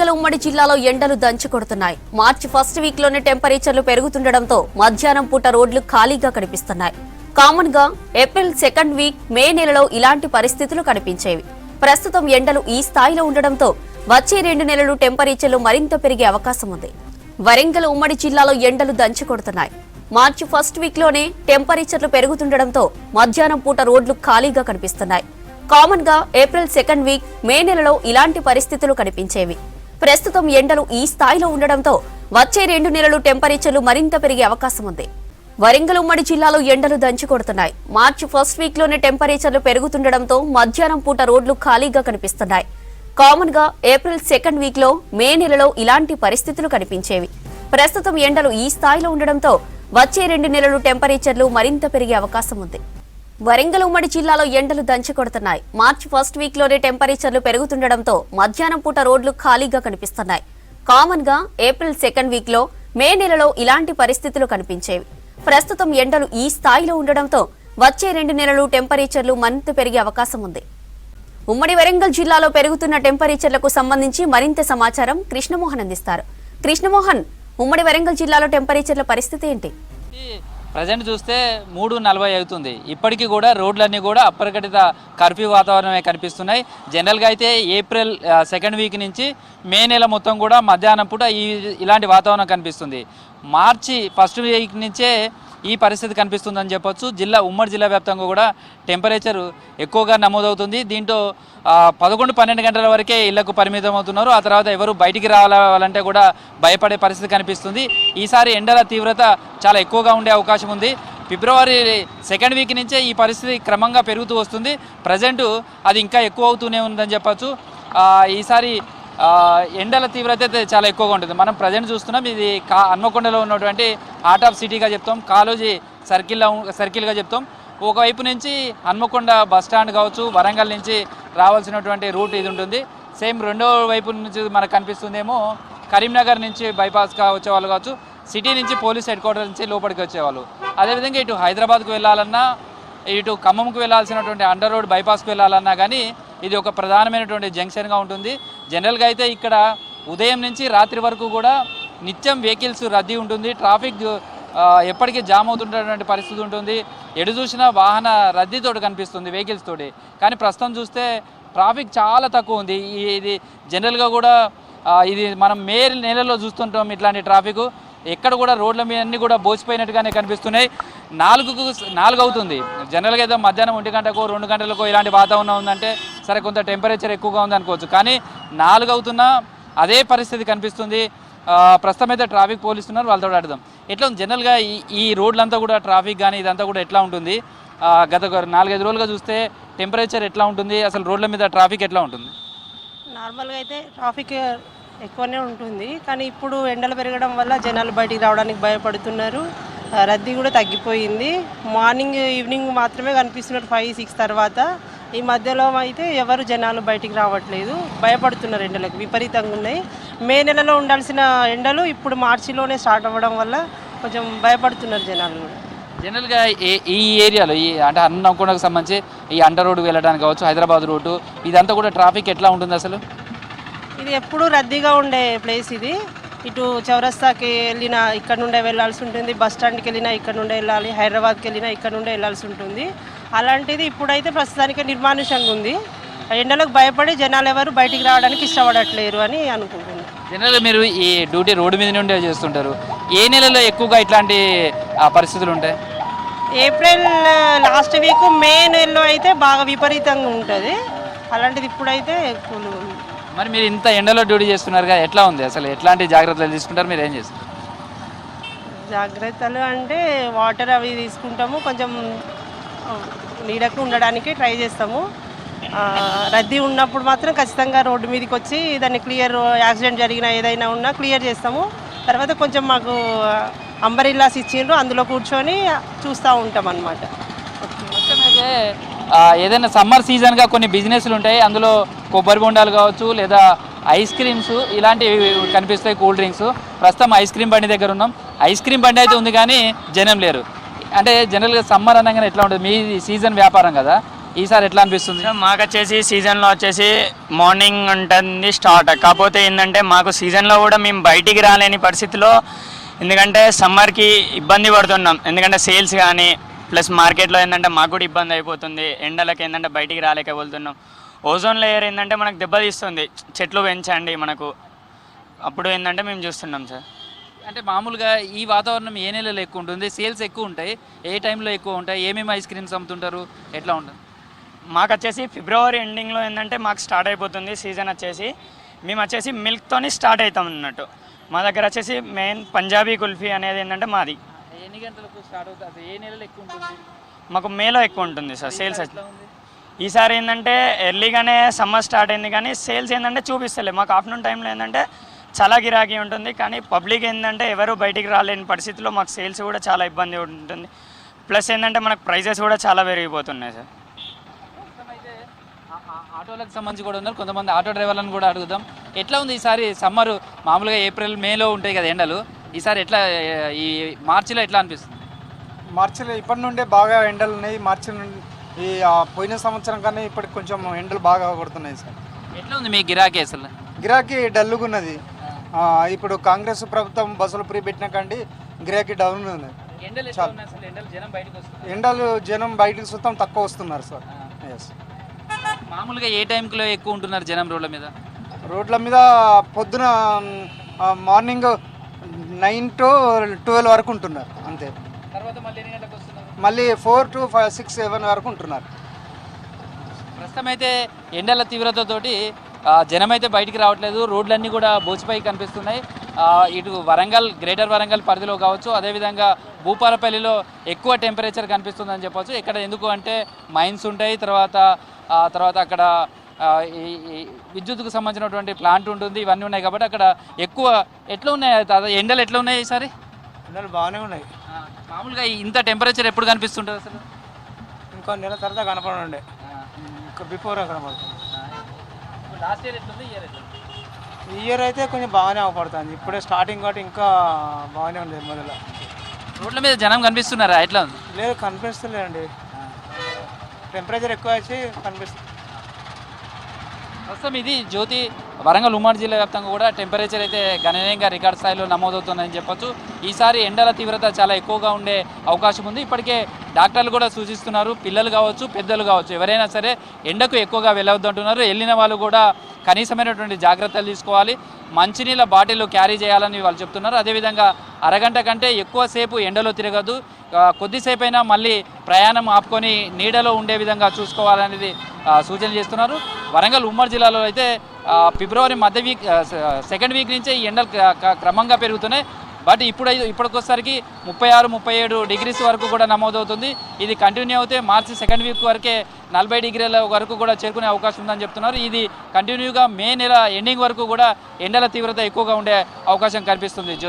వరంగల్ ఉమ్మడి జిల్లాలో ఎండలు దంచి కొడుతున్నాయి. మార్చి ఫస్ట్ వీక్ లోనే టెంపరేచర్లు పెరుగుతుండటంతో మధ్యాహ్నం పూట రోడ్లు ఖాళీగా కనిపిస్తున్నాయి. కామన్ గా ఏప్రిల్ సెకండ్ వీక్, మే నెలలో ఇలాంటి పరిస్థితులు కనిపించేవి. ప్రస్తుతం ఎండలు ఈ స్థాయిలో ఉండడంతో వచ్చే 2 నెలలు టెంపరేచర్లు మరింత పెరిగే అవకాశం ఉంది. వరంగల్ ఉమ్మడి జిల్లాలో ఎండలు దంచి కొడుతున్నాయి. మార్చి ఫస్ట్ వీక్ లోనే టెంపరేచర్లు పెరుగుతుండటంతో మధ్యాహ్నం పూట రోడ్లు ఖాళీగా కనిపిస్తున్నాయి. కామన్ గా ఏప్రిల్ సెకండ్ వీక్, మే నెలలో ఇలాంటి పరిస్థితులు కనిపించేవి. ప్రస్తుతం ఎండలు ఈ స్థాయిలో ఉండడంతో వచ్చే 2 నెలలు టెంపరేచర్లు మరింత పెరిగే అవకాశం ఉంది. వరంగల్ ఉమ్మడి జిల్లాలో ఎండలు దంచి కొడుతున్నాయి. మార్చి ఫస్ట్ వీక్ లోనే టెంపరేచర్లు పెరుగుతుండటంతో మధ్యాహ్నం పూట రోడ్లు ఖాళీగా కనిపిస్తున్నాయి. కామన్ గా ఏప్రిల్ సెకండ్ వీక్ లో, మే నెలలో ఇలాంటి పరిస్థితులు కనిపించేవి. ప్రస్తుతం ఎండలు ఈ స్థాయిలో ఉండడంతో వచ్చే 2 నెలలు టెంపరేచర్లు మరింత పెరిగే అవకాశం ఉంది. వరంగల్ ఉమ్మడి జిల్లాలో ఎండలు దంచి కొడుతున్నాయి. మార్చి ఫస్ట్ వీక్ లోనే టెంపరేచర్లు పెరుగుతుండటంతో మధ్యాహ్నం పూట రోడ్లు ఖాళీగా కనిపిస్తున్నాయి. కామన్ గా ఏప్రిల్ సెకండ్ వీక్ లో, మే నెలలో ఇలాంటి పరిస్థితులు కనిపించేవి. ప్రస్తుతం ఎండలు ఈ స్థాయిలో ఉండడంతో వచ్చే 2 నెలలు టెంపరేచర్లు మరింత పెరిగే అవకాశం ఉంది. ఉమ్మడి వరంగల్ జిల్లాలో పెరుగుతున్న టెంపరేచర్లకు సంబంధించి మరింత సమాచారం కృష్ణమోహన్ అందిస్తారు. కృష్ణమోహన్, ఉమ్మడి వరంగల్ జిల్లాలో టెంపరేచర్ల పరిస్థితి ఏంటి? ప్రజెంట్ చూస్తే 3:40 అవుతుంది. ఇప్పటికీ కూడా రోడ్లన్నీ కూడా అప్రకటిత కర్ఫ్యూ వాతావరణమే కనిపిస్తున్నాయి. జనరల్గా అయితే ఏప్రిల్ సెకండ్ వీక్ నుంచి మే నెల మొత్తం కూడా మధ్యాహ్నం పూట ఇలాంటి వాతావరణం కనిపిస్తుంది. మార్చి ఫస్ట్ వీక్ నుంచే ఈ పరిస్థితి కనిపిస్తుందని చెప్పొచ్చు. ఉమ్మడి జిల్లా వ్యాప్తంగా కూడా టెంపరేచర్ ఎక్కువగా నమోదవుతుంది. దీంట్లో 11-12 గంటల వరకే ఇళ్లకు పరిమితం అవుతున్నారు. ఆ తర్వాత ఎవరు బయటికి రావాలంటే కూడా భయపడే పరిస్థితి కనిపిస్తుంది. ఈసారి ఎండల తీవ్రత చాలా ఎక్కువగా ఉండే అవకాశం ఉంది. ఫిబ్రవరి సెకండ్ వీక్ నుంచే ఈ పరిస్థితి క్రమంగా పెరుగుతూ వస్తుంది. ప్రజెంట్ అది ఇంకా ఎక్కువ అవుతూనే ఉందని చెప్పచ్చు. ఈసారి ఎండల తీవ్రత అయితే చాలా ఎక్కువగా ఉంటుంది. మనం ప్రజెంట్ చూస్తున్నాం, ఇది హన్మకొండలో ఉన్నటువంటి హార్ట్ ఆఫ్ సిటీగా చెప్తాం, కాలోజీ సర్కిల్గా చెప్తాం. ఒకవైపు నుంచి హన్మకొండ బస్ స్టాండ్ కావచ్చు, వరంగల్ నుంచి రావాల్సినటువంటి రూట్ ఇది ఉంటుంది. సేమ్ రెండో వైపు నుంచి మనకు కనిపిస్తుందేమో కరీంనగర్ నుంచి బైపాస్గా వచ్చేవాళ్ళు కావచ్చు, సిటీ నుంచి పోలీస్ హెడ్ క్వార్టర్ నుంచి లోపలికి వచ్చేవాళ్ళు. అదేవిధంగా ఇటు హైదరాబాద్కు వెళ్ళాలన్నా, ఇటు ఖమ్మంకు వెళ్ళాల్సినటువంటి అండర్ రోడ్ బైపాస్కి వెళ్ళాలన్నా కానీ ఇది ఒక ప్రధానమైనటువంటి జంక్షన్గా ఉంటుంది. జనరల్గా అయితే ఇక్కడ ఉదయం నుంచి రాత్రి వరకు కూడా నిత్యం వెహికల్స్ రద్దీ ఉంటుంది. ట్రాఫిక్ ఎప్పటికీ జామ్ అవుతుంటున్నటువంటి పరిస్థితి ఉంటుంది. ఎటు చూసినా వాహన రద్దీతో కనిపిస్తుంది, వెహికల్స్ తోటి. కానీ ప్రస్తుతం చూస్తే ట్రాఫిక్ చాలా తక్కువ ఉంది. ఇది జనరల్గా కూడా ఇది మనం మే నెలలో చూస్తుంటాం ఇట్లాంటి ట్రాఫిక్. ఎక్కడ కూడా రోడ్ల మీద అన్నీ కూడా బోసిపోయినట్టుగానే కనిపిస్తున్నాయి. 4 అవుతుంది. జనరల్గా అయితే మధ్యాహ్నం 1 గంటకో 2 గంటలకో ఇలాంటి వాతావరణం ఉందంటే సరే కొంత టెంపరేచర్ ఎక్కువగా ఉందనుకోవచ్చు. కానీ 4 అవుతున్నా అదే పరిస్థితి కనిపిస్తుంది. ప్రస్తుతం అయితే ట్రాఫిక్ పోలీసులు ఉన్నారు, వాళ్ళతో అడుగుదాం. ఎట్లా ఉంది జనరల్గా ఈ రోడ్లంతా కూడా ట్రాఫిక్ కానీ ఇదంతా కూడా ఎట్లా ఉంటుంది? గత 4-5 రోజులుగా చూస్తే టెంపరేచర్ ఎట్లా ఉంటుంది, అసలు రోడ్ల మీద ట్రాఫిక్ ఎట్లా ఉంటుంది? నార్మల్గా అయితే ట్రాఫిక్ ఎక్కువనే ఉంటుంది. కానీ ఇప్పుడు ఎండలు పెరగడం వల్ల జనాలు బయటికి రావడానికి భయపడుతున్నారు. రద్దీ కూడా తగ్గిపోయింది. మార్నింగ్, ఈవినింగ్ మాత్రమే కనిపిస్తున్నారు 5-6 తర్వాత. ఈ మధ్యలో అయితే ఎవరు జనాలు బయటికి రావట్లేదు, భయపడుతున్నారు. ఎండలకు విపరీతంగా ఉన్నాయి. మే నెలలో ఉండాల్సిన ఎండలు ఇప్పుడు మార్చిలోనే స్టార్ట్ అవ్వడం వల్ల కొంచెం భయపడుతున్నారు జనాలు కూడా. జనరల్గా ఈ ఏరియాలో అంటే హన్మకొండకు సంబంధించి ఈ అండర్ రోడ్డు వెళ్ళడానికి కావచ్చు, హైదరాబాద్ రోడ్డు, ఇదంతా కూడా ట్రాఫిక్ ఎట్లా ఉంటుంది అసలు? ఇది ఎప్పుడూ రద్దీగా ఉండే ప్లేస్ ఇది. ఇటు చౌరస్తాకి వెళ్ళినా ఇక్కడ నుండే వెళ్ళాల్సి ఉంటుంది, బస్ స్టాండ్కి వెళ్ళినా ఇక్కడ నుండే వెళ్ళాలి, హైదరాబాద్కి వెళ్ళినా ఇక్కడ నుండే వెళ్ళాల్సి ఉంటుంది. అలాంటిది ఇప్పుడైతే ప్రస్తుతానికి నిర్మానుషంగా ఉంది. ఎండలకు భయపడి జనాలు ఎవరు బయటికి రావడానికి ఇష్టపడట్లేరు అని అనుకుంటున్నాను. జనరల్గా మీరు ఈ డ్యూటీ రోడ్డు మీద నుండే చేస్తుంటారు. ఏ నెలలో ఎక్కువగా ఇట్లాంటి పరిస్థితులు ఉంటాయి? ఏప్రిల్ లాస్ట్ వీక్, మే నెలలో అయితే బాగా విపరీతంగా ఉంటుంది. అలాంటిది ఇప్పుడైతే కూల్ ఉంది. మరి మీరు ఇంత ఎండలో డ్యూటీ చేస్తున్నారు కదా, ఎట్లా ఉంది అసలు? ఎట్లాంటి జాగ్రత్తలు తీసుకుంటారు, మీరు ఏం చేస్తారు? జాగ్రత్తలు అంటే వాటర్ అవి తీసుకుంటాము, కొంచెం నీడకు ఉండడానికి ట్రై చేస్తాము. రద్దీ ఉన్నప్పుడు మాత్రం ఖచ్చితంగా రోడ్డు మీదకి వచ్చి దాన్ని క్లియర్, యాక్సిడెంట్ జరిగినా ఏదైనా ఉన్నా క్లియర్ చేస్తాము. తర్వాత కొంచెం మాకు అంబరిల్లాస్ ఇచ్చిండ్రు, అందులో కూర్చొని చూస్తూ ఉంటాం అన్నమాట. మొత్తమైతే ఏదైనా సమ్మర్ సీజన్గా కొన్ని బిజినెస్లు ఉంటాయి. అందులో కొబ్బరి బొండాలు కావచ్చు, లేదా ఐస్ క్రీమ్స్ ఇలాంటివి కనిపిస్తాయి, కూల్ డ్రింక్స్. ప్రస్తుతం ఐస్ క్రీమ్ బండి దగ్గర ఉన్నాం. ఐస్ క్రీమ్ బండి అయితే ఉంది కానీ జనం లేరు. అంటే జనరల్గా సమ్మర్ అనగానే ఎట్లా ఉంటుంది? మీ సీజన్ వ్యాపారం కదా, ఈసారి ఎట్లా అనిపిస్తుంది? మాకు వచ్చేసి సీజన్లో వచ్చేసి మార్నింగ్ ఉంటుంది స్టార్ట్. కాకపోతే ఏంటంటే మాకు సీజన్లో కూడా మేము బయటికి రాలేని పరిస్థితిలో, ఎందుకంటే సమ్మర్కి ఇబ్బంది పడుతున్నాం. ఎందుకంటే సేల్స్ కానీ ప్లస్ మార్కెట్లో ఏంటంటే మాకు కూడా ఇబ్బంది అయిపోతుంది. ఎండలకి ఏంటంటే బయటికి రాలేకపోతున్నాం. ఓజోన్ లేయర్ ఏంటంటే మనకు దెబ్బతీస్తుంది. చెట్లు పెంచండి మనకు, అప్పుడు ఏంటంటే మేము చూస్తున్నాం సార్. అంటే మామూలుగా ఈ వాతావరణం ఏ నెలలో ఎక్కువ ఉంటుంది, సేల్స్ ఎక్కువ ఉంటాయి, ఏ టైంలో ఎక్కువ ఉంటాయి, ఏమేమి ఐస్ క్రీమ్స్ అమ్ముతుంటారు, ఎట్లా ఉంటుంది? మాకు వచ్చేసి ఫిబ్రవరి ఎండింగ్లో ఏంటంటే మాకు స్టార్ట్ అయిపోతుంది సీజన్ వచ్చేసి. మేము వచ్చేసి మిల్క్తోని స్టార్ట్ అవుతాం అన్నట్టు. మా దగ్గర వచ్చేసి మెయిన్ పంజాబీ కుల్ఫీ అనేది ఏంటంటే మాది. ఎన్ని గంటలకు స్టార్ట్ అవుతుంది, ఏ నెలలో ఎక్కువ ఉంటుంది? మాకు మేలో ఎక్కువ ఉంటుంది సార్ సేల్స్. ఈసారి ఏంటంటే ఎర్లీగానే సమ్మర్ స్టార్ట్ అయింది, కానీ సేల్స్ ఏంటంటే చూపిస్తలే. మాకు ఆఫ్టర్నూన్ టైంలో ఏంటంటే చాలా గిరాకీ ఉంటుంది, కానీ పబ్లిక్ ఏంటంటే ఎవరు బయటికి రాలేని పరిస్థితిలో మాకు సేల్స్ కూడా చాలా ఇబ్బంది ఉంటుంది. ప్లస్ ఏంటంటే మనకు ప్రైజెస్ కూడా చాలా పెరిగిపోతున్నాయి సార్. ఆటోలకు సంబంధించి కూడా ఉన్నారు, కొంతమంది ఆటో డ్రైవర్లను కూడా అడుగుదాం. ఎట్లా ఉంది ఈసారి సమ్మర్? మామూలుగా ఏప్రిల్ మేలో ఉంటాయి కదా ఎండలు, ఈసారి ఎట్లా ఈ మార్చిలో ఎట్లా అనిపిస్తుంది? మార్చిలో ఇప్పటి నుండే బాగా ఎండలు ఉన్నాయి. మార్చి నుండి ఈ పోయిన సంవత్సరం కన్నా ఇప్పటికి కొంచెం ఎండలు బాగా కొడుతున్నాయి సార్. ఎట్లా ఉంది మీ గిరాకీ అసలు? గిరాకీ డల్లుగా ఉన్నది. ఇప్పుడు కాంగ్రెస్ ప్రభుత్వం బస్సులు ఫ్రీ పెట్టిన కండి గిరాకీ డౌన్ ఉన్నది. ఎండలు ఎట్లా ఉన్నాయి అసలు? ఎండలు జనం బయటకు వస్తుంది, ఎండలు జనం బయటకు సుతం తక్కువ వస్తున్నారు సార్. ఎస్. మామూలుగా ఏ టైంలో ఎక్కువ ఉంటున్నారు జనం రోడ్ల మీద? రోడ్ల మీద పొద్దున మార్నింగ్ 9 to 12 వరకు ఉంటున్నారు అంతే. తర్వాత మళ్ళీ ఎన్ని గంటలకు వస్తున్నారు? మళ్ళీ 4 to 5, 6, 7 వరకు ఉంటున్నారు. ప్రస్తుతం అయితే ఎండల తీవ్రతతోటి జనం అయితే బయటికి రావట్లేదు. రోడ్లన్నీ కూడా బోచిపై కనిపిస్తున్నాయి. ఇటు వరంగల్, గ్రేటర్ వరంగల్ పరిధిలో కావచ్చు, అదేవిధంగా భూపాలపల్లిలో ఎక్కువ టెంపరేచర్ కనిపిస్తుందని చెప్పవచ్చు. ఇక్కడ ఎందుకు అంటే మైన్స్ ఉంటాయి, తర్వాత అక్కడ ఈ విద్యుత్కు సంబంధించినటువంటి ప్లాంట్ ఉంటుంది, ఇవన్నీ ఉన్నాయి కాబట్టి అక్కడ ఎక్కువ. ఎట్లా ఉన్నాయి ఎండలు, ఎట్లా ఉన్నాయి ఈసారి? ఎండలు బాగానే ఉన్నాయి. మామూలుగా ఇంత టెంపరేచర్ ఎప్పుడు కనిపిస్తుంటుంది అసలు? ఇంకో నెల తర్వాత కనపడండి, ఇంకా బిఫోర్ కనపడుతుంది. లాస్ట్ ఇయర్ ఎట్లుంది, ఇయర్ ఎట్లా? ఈ ఇయర్ అయితే కొంచెం బాగానే అవపడుతుంది. ఇప్పుడే స్టార్టింగ్ కాబట్టి ఇంకా బాగానే ఉంది. మొదల రోడ్ల మీద జనం కనిపిస్తున్నారా? ఎట్లా ఉంది? లేదు, కనిపిస్తలేదండి. టెంపరేచర్ ఎక్కువ వచ్చి కనిపిస్తుంది. ప్రస్తుతం ఇది జ్యోతి వరంగల్ ఉమ్మడి జిల్లా వ్యాప్తంగా కూడా టెంపరేచర్ అయితే గణనీయంగా రికార్డు స్థాయిలో నమోదవుతుందని చెప్పొచ్చు. ఈసారి ఎండల తీవ్రత చాలా ఎక్కువగా ఉండే అవకాశం ఉంది. ఇప్పటికే డాక్టర్లు కూడా సూచిస్తున్నారు, పిల్లలు కావచ్చు, పెద్దలు కావచ్చు, ఎవరైనా సరే ఎండకు ఎక్కువగా వెళ్ళవద్దు అంటున్నారు. వెళ్ళిన వాళ్ళు కూడా కనీసమైనటువంటి జాగ్రత్తలు తీసుకోవాలి. మంచినీళ్ళ బాటిల్ క్యారీ చేయాలని వాళ్ళు చెప్తున్నారు. అదేవిధంగా అరగంట కంటే ఎక్కువసేపు ఎండలో తిరగద్దు, కొద్దిసేపు అయినా మళ్ళీ ప్రయాణం ఆపుకొని నీడలో ఉండే విధంగా చూసుకోవాలనేది సూచన చేస్తున్నారు. వరంగల్ ఉమ్మడి జిల్లాలో అయితే ఫిబ్రవరి మధ్య వీక్, సెకండ్ వీక్ నుంచే ఈ ఎండలు క్రమంగా పెరుగుతున్నాయి. బట్ ఇప్పటికొసరికి 36-37 డిగ్రీస్ వరకు కూడా నమోదవుతుంది. ఇది కంటిన్యూ అవుతే మార్చి సెకండ్ వీక్ వరకే 40 డిగ్రీల వరకు కూడా చేరుకునే అవకాశం ఉందని చెప్తున్నారు. ఇది కంటిన్యూగా మే నెల ఎండింగ్ వరకు కూడా ఎండల తీవ్రత ఎక్కువగా ఉండే అవకాశం కనిపిస్తుంది.